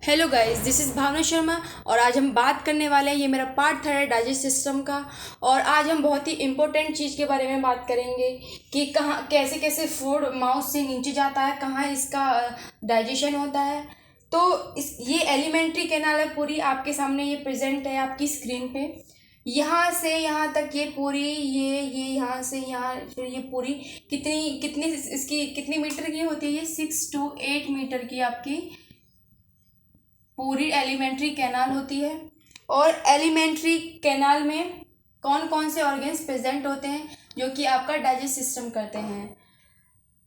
Hello guys, this is भावना शर्मा। और आज हम बात करने वाले हैं, ये मेरा पार्ट थर्ड है डाइजेस्ट सिस्टम का। और आज हम बहुत ही इम्पोर्टेंट चीज़ के बारे में बात करेंगे कि कहाँ कैसे कैसे फूड माउथ से नीचे जाता है, कहाँ इसका डाइजेशन होता है। तो इस ये एलिमेंट्री कैनाल है, पूरी आपके सामने ये प्रेजेंट है आपकी स्क्रीन पे। यहाँ से यहाँ तक ये पूरी ये यहाँ से यहाँ, फिर ये पूरी कितनी कितनी इसकी कितनी मीटर की होती है, ये 6 to 8 मीटर की आपकी पूरी एलिमेंट्री कैनाल होती है। और एलिमेंट्री कैनाल में कौन कौन से ऑर्गन्स प्रेजेंट होते हैं जो कि आपका डाइजेस्ट सिस्टम करते हैं।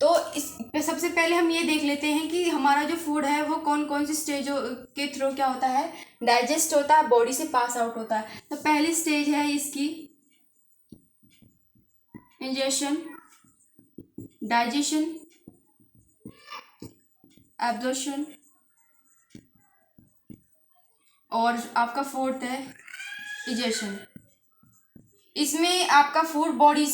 तो इस पे सबसे पहले हम ये देख लेते हैं कि हमारा जो फूड है वो कौन कौन सी स्टेजों के थ्रू क्या होता है, डाइजेस्ट होता है, बॉडी से पास आउट होता है। तो पहली स्टेज है इसकी इंजेशन, डाइजेशन, एब्जॉर्प्शन, और आपका फोर्थ है इजेशन। इसमें आपका फूड बॉडी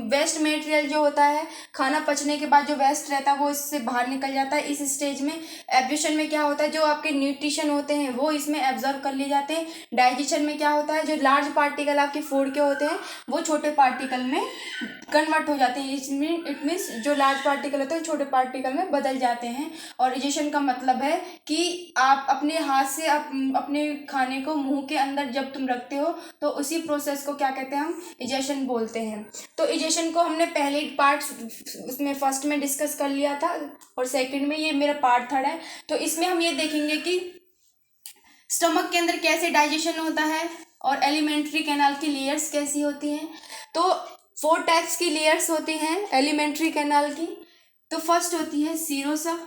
वेस्ट मटेरियल जो होता है, खाना पचने के बाद जो वेस्ट रहता है वो इससे बाहर निकल जाता है इस स्टेज में। एब्जॉर्प्शन में क्या होता है, जो आपके न्यूट्रिशन होते हैं वो इसमें एब्जॉर्ब कर लिए जाते हैं। डाइजेशन में क्या होता है, जो लार्ज पार्टिकल आपके फूड के होते हैं वो छोटे पार्टिकल में कन्वर्ट हो जाते हैं। इसमें इट मीन्स जो लार्ज पार्टिकल होते हैं छोटे पार्टिकल में बदल जाते हैं। और इजेशन का मतलब है कि आप अपने हाथ से अपने खाने को मुंह के अंदर जब तुम रखते हो तो उसी प्रोसेस को क्या कहते हैं, हम इजेशन बोलते हैं। तो इजेशन को हमने पहले पार्ट उसमें फर्स्ट में डिस्कस कर लिया था और सेकंड में ये मेरा पार्ट थर्ड है। तो इसमें हम ये देखेंगे कि स्टमक के अंदर कैसे डाइजेशन होता है और एलिमेंट्री कैनाल की लेयर्स कैसी होती हैं। तो 4 टाइप्स की लेयर्स होती हैं एलिमेंट्री कैनाल की। तो फर्स्ट होती है सीरोसा,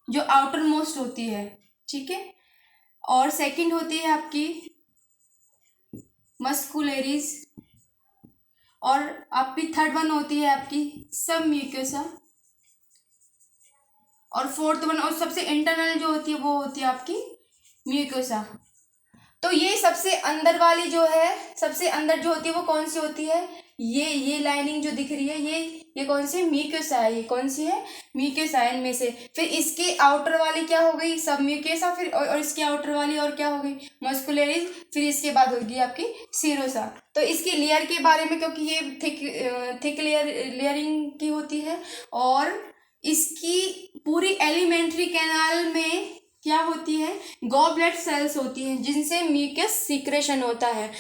जो आउटर मोस्ट होती है, ठीक है। और सेकंड होती है आपकी मस्कुलरिस, और आपकी थर्ड वन होती है आपकी सब म्यूकोसा, और फोर्थ वन और सबसे इंटरनल जो होती है वो होती है आपकी म्यूकोसा। तो ये सबसे अंदर वाली जो है, सबसे अंदर जो होती है वो कौन सी होती है, ये लाइनिंग जो दिख रही है ये कौन सी है, म्यूकोसा है। ये कौन सी है, म्यूकोसा में से। फिर इसके आउटर वाली क्या हो गई, सब म्यूकोसा। फिर और इसकी आउटर वाली और क्या हो गई, मस्कुलरिस। फिर इसके बाद होगी आपकी सीरोसा। तो इसकी लेयर के बारे में, क्योंकि ये थिक लेयरिंग की होती है, और इसकी पूरी एलिमेंट्री कैनाल में क्या होती है, गॉबलेट सेल्स होती हैं जिनसे म्यूकस सीक्रेशन होता है।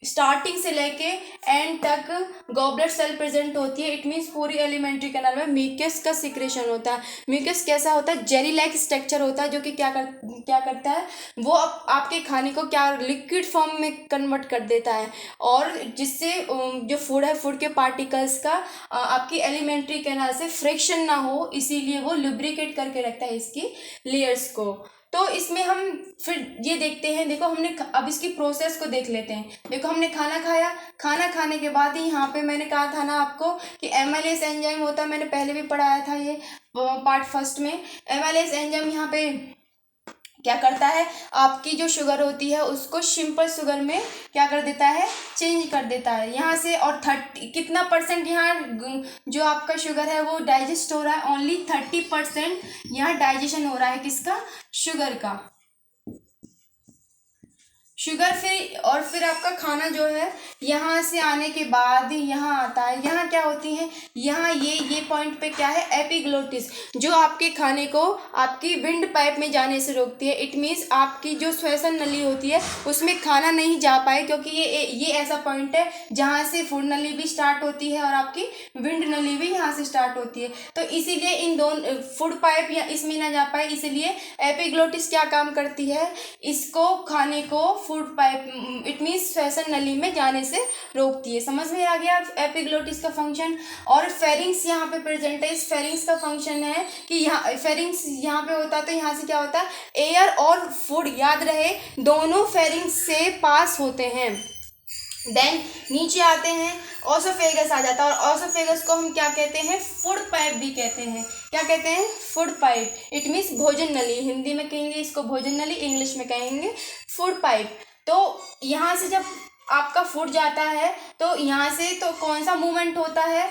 स्टार्टिंग से लेके एंड तक गॉबलेट सेल प्रेजेंट होती है। इट मीन्स पूरी एलिमेंट्री कैनाल में म्यूकस का सीक्रेशन होता है। म्यूकस कैसा होता है, जेली लाइक स्ट्रक्चर होता है, जो कि क्या करता है, वो आपके खाने को क्या लिक्विड फॉर्म में कन्वर्ट कर देता है, और जिससे जो फूड है, फूड के पार्टिकल्स का आपकी एलिमेंट्री कैनाल से फ्रिक्शन ना हो, इसीलिए वो लुब्रिकेट करके रखता है इसकी लेयर्स को। तो इसमें हम फिर ये देखते हैं, देखो हमने अब इसकी प्रोसेस को देख लेते हैं। देखो हमने खाना खाया, खाना खाने के बाद ही यहाँ पे मैंने कहा था ना आपको कि एमाइलेज एंजाइम होता है, मैंने पहले भी पढ़ाया था ये पार्ट फर्स्ट में। एमाइलेज एंजाइम यहाँ पे क्या करता है, आपकी जो शुगर होती है उसको सिंपल शुगर में क्या कर देता है, चेंज कर देता है यहाँ से। और 30 कितना परसेंट यहाँ जो आपका शुगर है वो डाइजेस्ट हो रहा है, ओनली 30% यहाँ डाइजेशन हो रहा है किसका, शुगर का। शुगर फिर आपका खाना जो है यहाँ से आने के बाद यहाँ आता है। यहाँ क्या होती है, यहाँ ये पॉइंट पे क्या है, एपिग्लोटिस, जो आपके खाने को आपकी विंड पाइप में जाने से रोकती है। इट मीन्स आपकी जो श्वसन नली होती है उसमें खाना नहीं जा पाए, क्योंकि ये ऐसा पॉइंट है जहाँ से फूड नली भी स्टार्ट होती है और आपकी विंड नली भी यहाँ से स्टार्ट होती है। तो इसीलिए इन दोनों फूड पाइप या इसमें ना जा पाए, इसलिए एपिग्लोटिस क्या काम करती है, इसको खाने को फूड पाइप इट मीन्स श्वसन नली में जाने से रोकती है। समझ में आ गया एपिग्लोटिस का फंक्शन। और फेरिंग्स यहाँ पे प्रेजेंट है। इस फेरिंग्स का फंक्शन है कि यहाँ फेरिंग्स यहाँ पे होता है, तो यहाँ से क्या होता है, एयर और फूड, याद रहे दोनों फेरिंग्स से पास होते हैं। देन नीचे आते हैं, ओसोफेगस आ जाता है, और ओसोफेगस को हम क्या कहते हैं, फूड पाइप भी कहते हैं। क्या कहते हैं, फूड पाइप। इट मीन्स भोजन नली, हिंदी में कहेंगे इसको भोजन नली, इंग्लिश में कहेंगे फूड पाइप। तो यहाँ से जब आपका फूड जाता है तो यहाँ से तो कौन सा मूवमेंट होता है,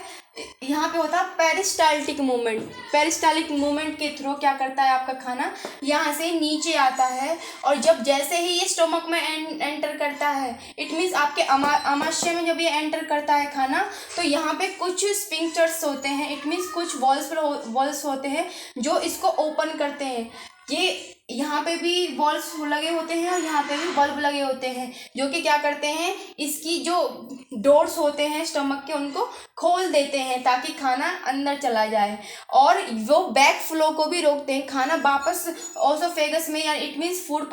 यहाँ पे होता है पेरिस्टाल्टिक मूवमेंट। पेरिस्टाल्टिक मूवमेंट के थ्रू क्या करता है आपका खाना यहाँ से नीचे आता है, और जब जैसे ही ये स्टोमक में एंटर करता है, इट मीन्स आपके आमाशय में जब ये एंटर करता है खाना, तो यहाँ पे कुछ स्फिंक्टर्स होते हैं, इट मीन्स कुछ वॉल्स होते हैं जो इसको ओपन करते हैं। ये यहाँ पे भी वॉल्स लगे होते हैं और यहाँ पे भी बल्ब लगे होते हैं, जो कि क्या करते हैं, इसकी जो डोर्स होते हैं स्टमक के उनको खोल देते हैं ताकि खाना अंदर चला जाए, और वो बैक फ्लो को भी रोकते हैं, खाना वापस ओसोफेगस में या इट मीन्स फूड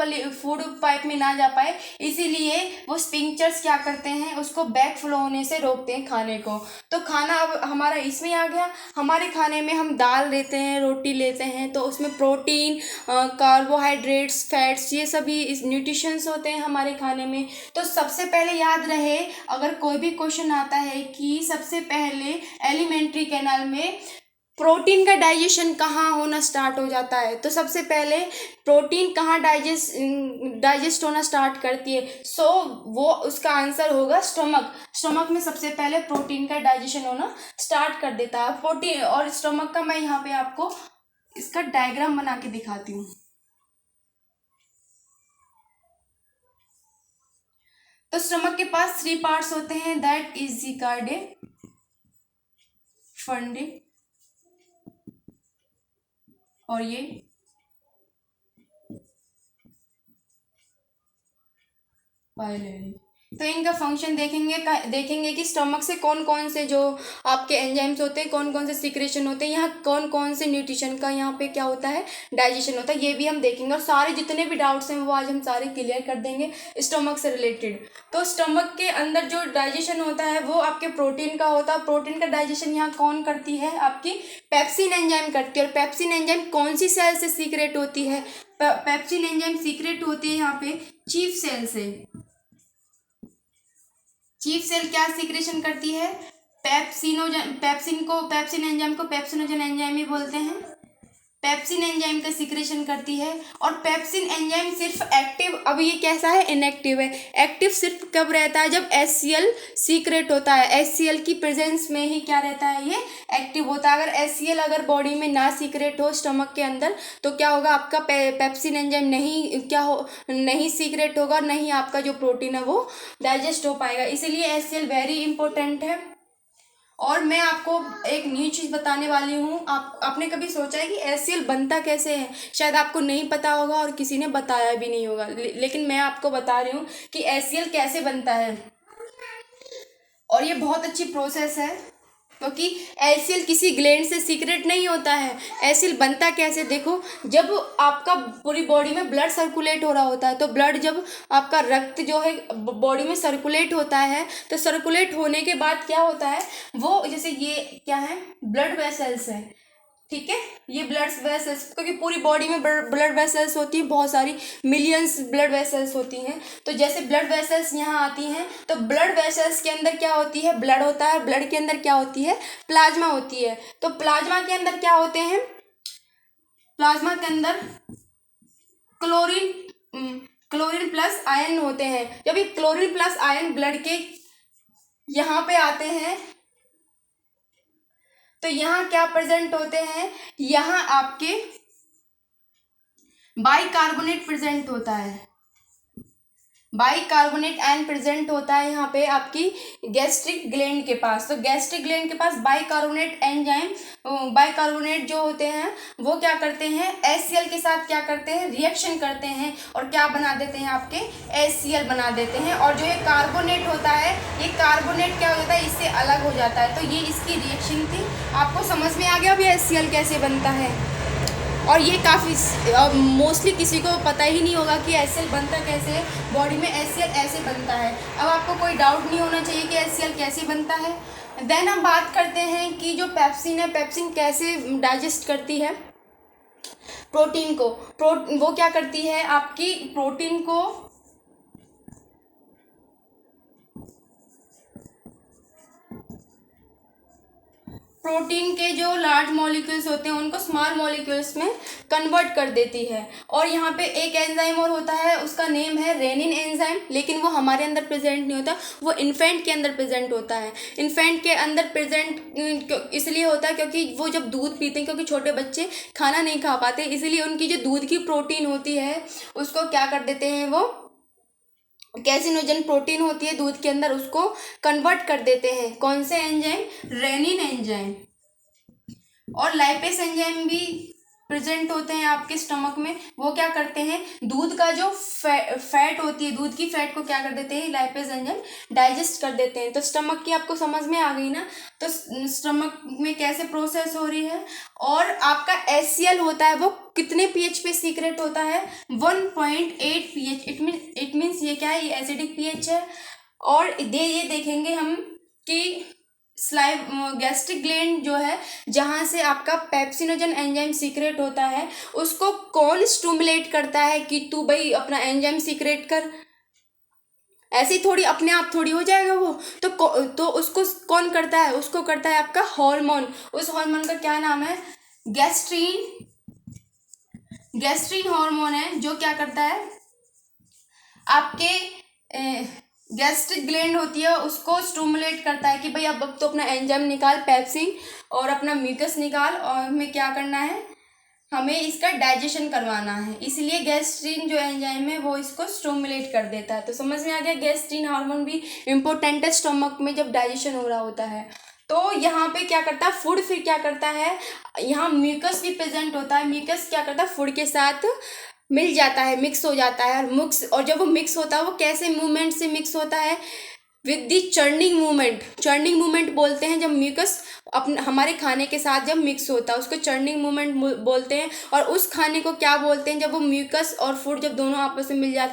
पाइप में ना जा पाए, इसीलिए वो स्फिंक्टर्स क्या करते हैं, उसको बैक फ्लो होने से रोकते हैं खाने को। तो खाना अब हमारा इसमें आ गया। हमारे खाने में हम दाल लेते हैं, रोटी लेते हैं, तो उसमें प्रोटीन, कार्बोहाइड्रेट्स, फैट्स, ये सभी न्यूट्रिशंस होते हैं हमारे खाने में। तो सबसे पहले याद रहे, अगर कोई भी क्वेश्चन आता है कि सबसे पहले एलिमेंट्री कैनाल में प्रोटीन का डाइजेशन कहाँ होना स्टार्ट हो जाता है, तो सबसे पहले प्रोटीन कहाँ डाइजेस्ट होना स्टार्ट करती है, सो वो उसका आंसर होगा स्टमक। स्टमक में सबसे पहले प्रोटीन का डाइजेशन होना स्टार्ट कर देता है प्रोटीन। और स्टमक का मैं यहाँ पे आपको इसका डायग्राम बना के दिखाती हूँ। तो स्टमक के पास 3 पार्ट्स होते हैं, दैट इज द कार्डे, फंडे और ये पाइलरी। तो इनका फंक्शन देखेंगे कि स्टमक से कौन कौन से जो आपके एंजाइम्स होते हैं, कौन कौन से सीक्रेशन होते हैं, यहाँ कौन कौन से न्यूट्रिशन का यहाँ पे क्या होता है, डाइजेशन होता है, ये भी हम देखेंगे। और सारे जितने भी डाउट्स हैं वो आज हम सारे क्लियर कर देंगे स्टमक से रिलेटेड। तो स्टमक के अंदर जो डाइजेशन होता है वो आपके प्रोटीन का होता है। प्रोटीन का डाइजेशन यहाँ कौन करती है, आपकी पेप्सिन एंजाइम करती है। और पेप्सिन एंजाइम कौन सी सेल से सीक्रेट होती है, पेप्सिन एंजाइम सीक्रेट होती है यहाँ पे चीफ सेल से। चीफ सेल क्या सीक्रेशन करती है, पेप्सिन एंजाइम को पेप्सिनोजन एंजाइम ही बोलते हैं, पेप्सिन एंजाइम का सीक्रेशन करती है। और पेप्सिन एंजाइम सिर्फ एक्टिव, अब ये कैसा है, इनएक्टिव है। एक्टिव सिर्फ कब रहता है, जब HCl सीक्रेट होता है, HCl की प्रेजेंस में ही क्या रहता है, ये एक्टिव होता है। अगर HCl अगर बॉडी में ना सीक्रेट हो स्टमक के अंदर, तो क्या होगा, आपका पेप्सिन एंजाइम नहीं सीक्रेट होगा, नहीं आपका जो प्रोटीन है वो डाइजेस्ट हो पाएगा। इसीलिए HCl वेरी इंपॉर्टेंट है। और मैं आपको एक न्यू चीज़ बताने वाली हूँ। आपने कभी सोचा है कि HCl बनता कैसे है, शायद आपको नहीं पता होगा और किसी ने बताया भी नहीं होगा, लेकिन मैं आपको बता रही हूँ कि HCl कैसे बनता है। और ये बहुत अच्छी प्रोसेस है, क्योंकि HCl किसी ग्लैंड से सीक्रेट नहीं होता है। HCl बनता कैसे, देखो, जब आपका पूरी बॉडी में ब्लड सर्कुलेट हो रहा होता है, तो ब्लड जब आपका रक्त जो है बॉडी में सर्कुलेट होता है, तो सर्कुलेट होने के बाद क्या होता है, वो जैसे ये क्या है, ब्लड वेसल्स है, ठीक है, ये ब्लड वेसल्स, क्योंकि पूरी बॉडी में ब्लड वेसल्स होती हैं, बहुत सारी मिलियंस ब्लड वेसल्स होती हैं। तो जैसे ब्लड वेसल्स यहाँ आती हैं, तो ब्लड वेसल्स के अंदर क्या होती है, ब्लड होता है, ब्लड के अंदर क्या होती है, प्लाज्मा होती है। तो प्लाज्मा के अंदर क्या होते हैं, प्लाज्मा के अंदर क्लोरीन प्लस आयन होते हैं। जब ये क्लोरीन प्लस आयन ब्लड के यहाँ पे आते हैं, तो यहाँ क्या प्रेजेंट होते हैं, यहाँ आपके बाइकार्बोनेट प्रेजेंट होता है, बाइकार्बोनेट आयन प्रेजेंट होता है यहाँ पे आपकी गैस्ट्रिक ग्लैंड के पास। तो गैस्ट्रिक ग्लैंड के पास बाइकार्बोनेट जो होते हैं वो क्या करते हैं, HCl के साथ क्या करते हैं, रिएक्शन करते हैं, और क्या बना देते हैं, आपके HCl बना देते हैं। और जो ये कार्बोनेट होता है, ये कार्बोनेट क्या हो जाता है, इससे अलग हो जाता है। तो ये इसकी रिएक्शन थी। आपको समझ में आ गया अभी HCl कैसे बनता है। और ये काफ़ी मोस्टली किसी को पता ही नहीं होगा कि HCl बनता कैसे है, बॉडी में HCl ऐसे बनता है। अब आपको कोई डाउट नहीं होना चाहिए कि HCl कैसे बनता है। देन हम बात करते हैं कि जो पेप्सिन है, पेप्सिन कैसे डाइजेस्ट करती है प्रोटीन को। वो क्या करती है, आपकी प्रोटीन को प्रोटीन के जो लार्ज मॉलिक्यूल्स होते हैं उनको स्मॉल मॉलिक्यूल्स में कन्वर्ट कर देती है। और यहाँ पे एक एंजाइम और होता है, उसका नेम है रेनिन एंजाइम, लेकिन वो हमारे अंदर प्रेजेंट नहीं होता, वो इन्फेंट के अंदर प्रेजेंट होता है। इन्फेंट के अंदर प्रेजेंट इसलिए होता है क्योंकि वो जब दूध पीते हैं, क्योंकि छोटे बच्चे खाना नहीं खा पाते, इसलिए उनकी जो दूध की प्रोटीन होती है उसको क्या कर देते हैं, वो कैसिनोजन प्रोटीन होती है दूध के अंदर, उसको कन्वर्ट कर देते हैं। कौन से एंजाइम? Rennin enzyme. और लाइपेस एंजाइम भी प्रेजेंट होते हैं आपके स्टमक में। वो क्या करते हैं, दूध का जो फैट होती है, दूध की फैट को क्या कर देते हैं, लाइपेस एंजाइम डाइजेस्ट कर देते हैं। तो स्टमक की आपको समझ में आ गई ना, तो स्टमक में कैसे प्रोसेस हो रही है। और आपका HCl होता है वो कितने pH पे सीक्रेट होता है? 1.8 pH। इट मीन्स ये क्या है, ये एसिडिक pH है। और ये देखेंगे हम कि गैस्ट्रिक ग्लैंड जो है, जहाँ से आपका पेप्सिनोजन एंजाइम सीक्रेट होता है, उसको कौन स्टिमुलेट करता है कि तू भाई अपना एंजाइम सीक्रेट कर? ऐसे ही थोड़ी अपने आप थोड़ी हो जाएगा वो, तो उसको कौन करता है? उसको करता है आपका हार्मोन। उस हार्मोन का क्या नाम है? गैस्ट्रीन। गैस्ट्रीन हार्मोन है जो क्या करता है, आपके गैस्ट्रिक ग्लैंड होती है उसको स्टिमुलेट करता है कि भाई अब तो अपना एंजाइम निकाल, पेप्सिन, और अपना म्यूकस निकाल, और हमें क्या करना है, हमें इसका डाइजेशन करवाना है। इसलिए गैस्ट्रीन जो एंजाइम है वो इसको स्टिमुलेट कर देता है। तो समझ में आ गया, गैस्ट्रीन हार्मोन भी इम्पोर्टेंट है स्टमक में जब डाइजेशन हो रहा होता है। तो यहाँ पे क्या करता है फूड, फिर क्या करता है, यहाँ म्यूकस भी प्रेजेंट होता है। म्यूकस क्या करता है, फूड के साथ मिल जाता है, मिक्स हो जाता है। और जब वो मिक्स होता है वो कैसे मूवमेंट से मिक्स होता है, with the churning movement. Churning movement बोलते हैं जब म्यूकस अपने हमारे खाने के साथ जब मिक्स होता है, उसको चर्निंग मूवमेंट बोलते हैं। और उस खाने को क्या बोलते हैं, जब वो म्यूकस और फूड जब दोनों आपस में मिल जाते